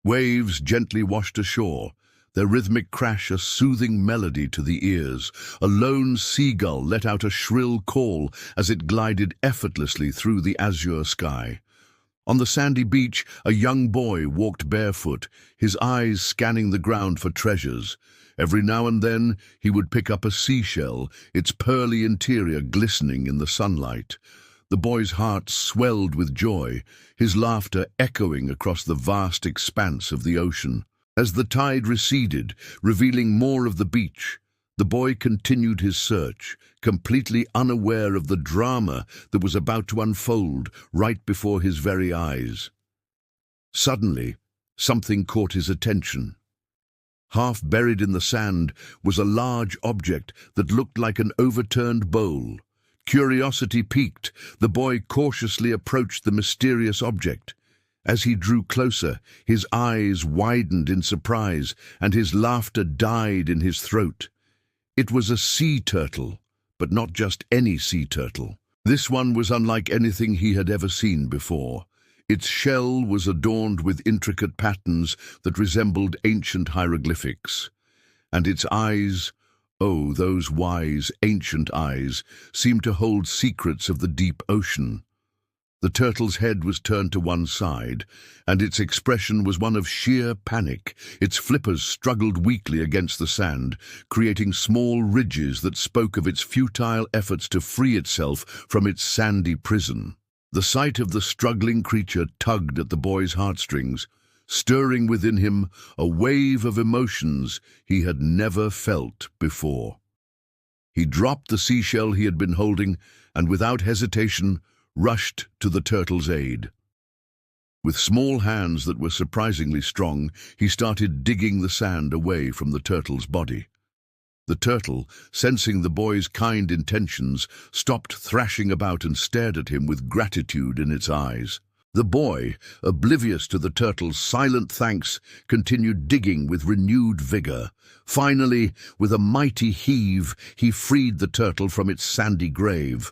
Waves gently washed ashore, their rhythmic crash a soothing melody to the ears. A lone seagull let out a shrill call as it glided effortlessly through the azure sky. On the sandy beach, a young boy walked barefoot, his eyes scanning the ground for treasures. Every now and then, he would pick up a seashell, its pearly interior glistening in the sunlight. The boy's heart swelled with joy, his laughter echoing across the vast expanse of the ocean. As the tide receded, revealing more of the beach, the boy continued his search, completely unaware of the drama that was about to unfold right before his very eyes. Suddenly, something caught his attention. Half buried in the sand was a large object that looked like an overturned bowl. Curiosity piqued, the boy cautiously approached the mysterious object. As he drew closer, his eyes widened in surprise, and his laughter died in his throat. It was a sea turtle, but not just any sea turtle. This one was unlike anything he had ever seen before. Its shell was adorned with intricate patterns that resembled ancient hieroglyphics. And its eyes, oh, those wise, ancient eyes, seemed to hold secrets of the deep ocean. The turtle's head was turned to one side, and its expression was one of sheer panic. Its flippers struggled weakly against the sand, creating small ridges that spoke of its futile efforts to free itself from its sandy prison. The sight of the struggling creature tugged at the boy's heartstrings, stirring within him a wave of emotions he had never felt before. He dropped the seashell he had been holding and, without hesitation, rushed to the turtle's aid. With small hands that were surprisingly strong, he started digging the sand away from the turtle's body. The turtle, sensing the boy's kind intentions, stopped thrashing about and stared at him with gratitude in its eyes. The boy, oblivious to the turtle's silent thanks, continued digging with renewed vigor. Finally, with a mighty heave, he freed the turtle from its sandy grave.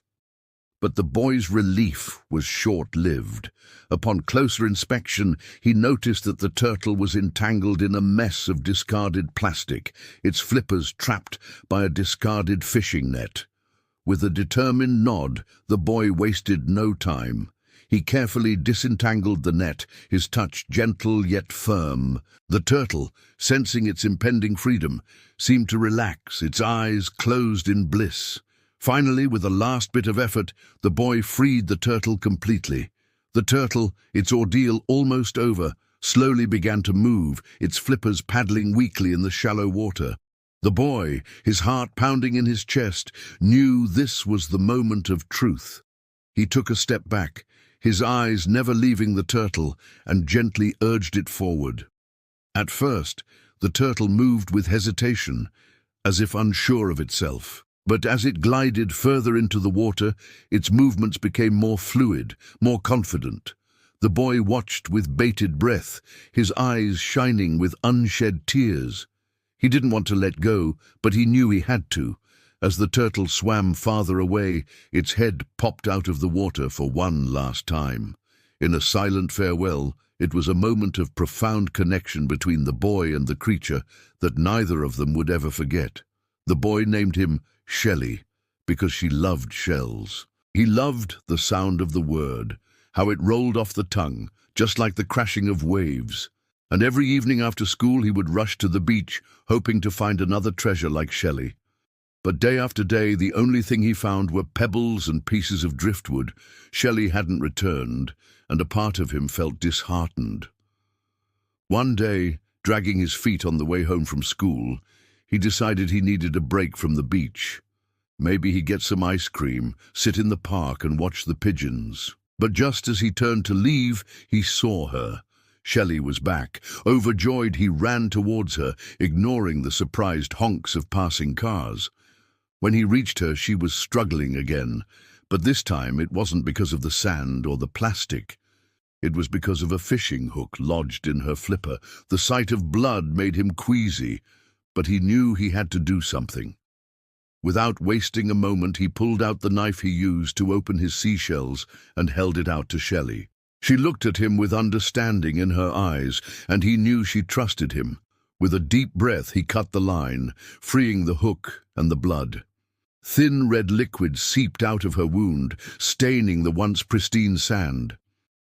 But the boy's relief was short-lived. Upon closer inspection, he noticed that the turtle was entangled in a mess of discarded plastic, its flippers trapped by a discarded fishing net. With a determined nod, the boy wasted no time. He carefully disentangled the net, his touch gentle yet firm. The turtle, sensing its impending freedom, seemed to relax, its eyes closed in bliss. Finally, with a last bit of effort, the boy freed the turtle completely. The turtle, its ordeal almost over, slowly began to move, its flippers paddling weakly in the shallow water. The boy, his heart pounding in his chest, knew this was the moment of truth. He took a step back, his eyes never leaving the turtle, and gently urged it forward. At first, the turtle moved with hesitation, as if unsure of itself. But as it glided further into the water, its movements became more fluid, more confident. The boy watched with bated breath, his eyes shining with unshed tears. He didn't want to let go, but he knew he had to. As the turtle swam farther away, its head popped out of the water for one last time. In a silent farewell, it was a moment of profound connection between the boy and the creature that neither of them would ever forget. The boy named him Shelley, because she loved shells. He loved the sound of the word, how it rolled off the tongue, just like the crashing of waves. And every evening after school he would rush to the beach, hoping to find another treasure like Shelley. But day after day, the only thing he found were pebbles and pieces of driftwood. Shelley hadn't returned, and a part of him felt disheartened. One day, dragging his feet on the way home from school, he decided he needed a break from the beach. Maybe he'd get some ice cream, sit in the park and watch the pigeons. But just as he turned to leave, he saw her. Shelley was back. Overjoyed, he ran towards her, ignoring the surprised honks of passing cars. When he reached her, she was struggling again, but this time it wasn't because of the sand or the plastic. It was because of a fishing hook lodged in her flipper. The sight of blood made him queasy, but he knew he had to do something. Without wasting a moment, he pulled out the knife he used to open his seashells and held it out to Shelley. She looked at him with understanding in her eyes, and he knew she trusted him. With a deep breath, he cut the line, freeing the hook and the blood. Thin red liquid seeped out of her wound, staining the once pristine sand.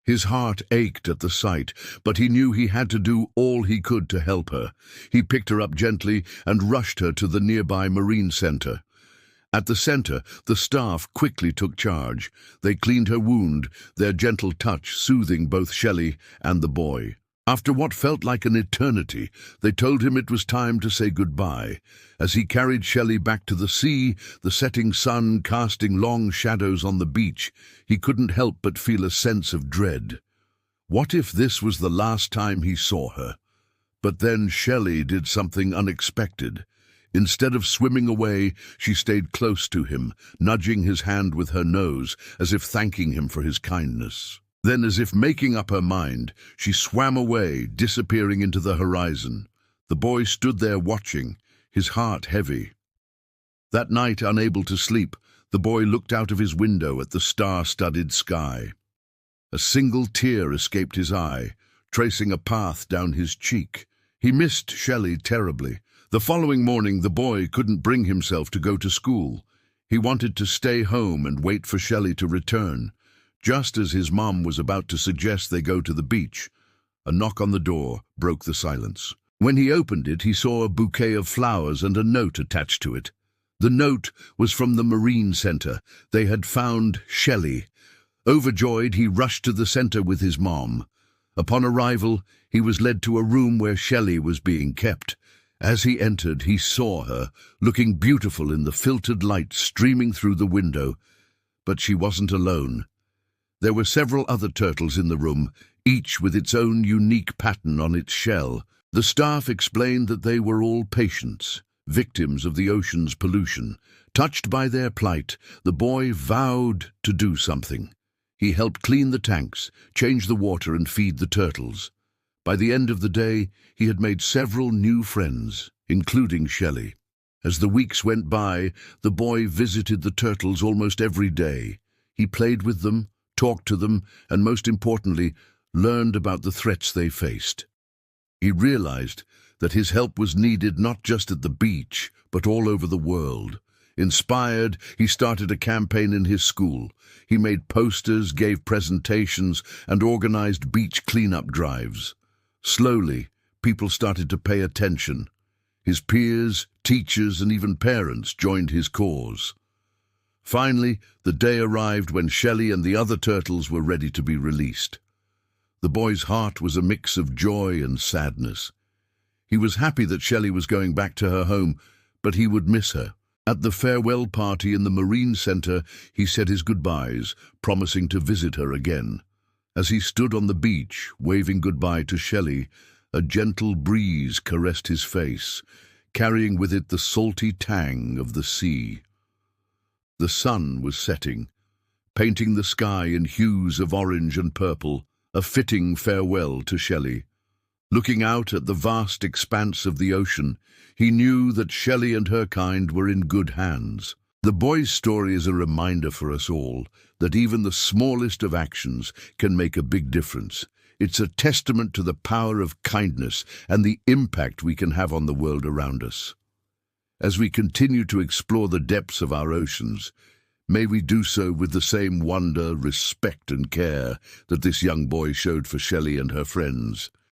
His heart ached at the sight, but he knew he had to do all he could to help her. He picked her up gently and rushed her to the nearby Marine Center. At the center, the staff quickly took charge. They cleaned her wound, their gentle touch soothing both Shelley and the boy. After what felt like an eternity, they told him it was time to say goodbye. As he carried Shelley back to the sea, the setting sun casting long shadows on the beach, he couldn't help but feel a sense of dread. What if this was the last time he saw her? But then Shelley did something unexpected. Instead of swimming away, she stayed close to him, nudging his hand with her nose, as if thanking him for his kindness. Then, as if making up her mind, she swam away, disappearing into the horizon. The boy stood there watching, his heart heavy. That night, unable to sleep, the boy looked out of his window at the star-studded sky. A single tear escaped his eye, tracing a path down his cheek. He missed Shelley terribly. The following morning, the boy couldn't bring himself to go to school. He wanted to stay home and wait for Shelley to return. Just as his mom was about to suggest they go to the beach, a knock on the door broke the silence. When he opened it, he saw a bouquet of flowers and a note attached to it. The note was from the Marine Center. They had found Shelley. Overjoyed, he rushed to the center with his mom. Upon arrival, he was led to a room where Shelley was being kept. As he entered, he saw her, looking beautiful in the filtered light streaming through the window. But she wasn't alone. There were several other turtles in the room, each with its own unique pattern on its shell. The staff explained that they were all patients, victims of the ocean's pollution. Touched by their plight, the boy vowed to do something. He helped clean the tanks, change the water, and feed the turtles. By the end of the day, he had made several new friends, including Shelley. As the weeks went by, the boy visited the turtles almost every day. He played with them, talked to them, and most importantly, learned about the threats they faced. He realized that his help was needed not just at the beach, but all over the world. Inspired, he started a campaign in his school. He made posters, gave presentations, and organized beach cleanup drives. Slowly, people started to pay attention. His peers, teachers, and even parents joined his cause. Finally, the day arrived when Shelley and the other turtles were ready to be released. The boy's heart was a mix of joy and sadness. He was happy that Shelley was going back to her home, but he would miss her. At the farewell party in the Marine Center, he said his goodbyes, promising to visit her again. As he stood on the beach, waving goodbye to Shelley, a gentle breeze caressed his face, carrying with it the salty tang of the sea. The sun was setting, painting the sky in hues of orange and purple, a fitting farewell to Shelley. Looking out at the vast expanse of the ocean, he knew that Shelley and her kind were in good hands. The boy's story is a reminder for us all that even the smallest of actions can make a big difference. It's a testament to the power of kindness and the impact we can have on the world around us. As we continue to explore the depths of our oceans, may we do so with the same wonder, respect, and care that this young boy showed for Shelley and her friends.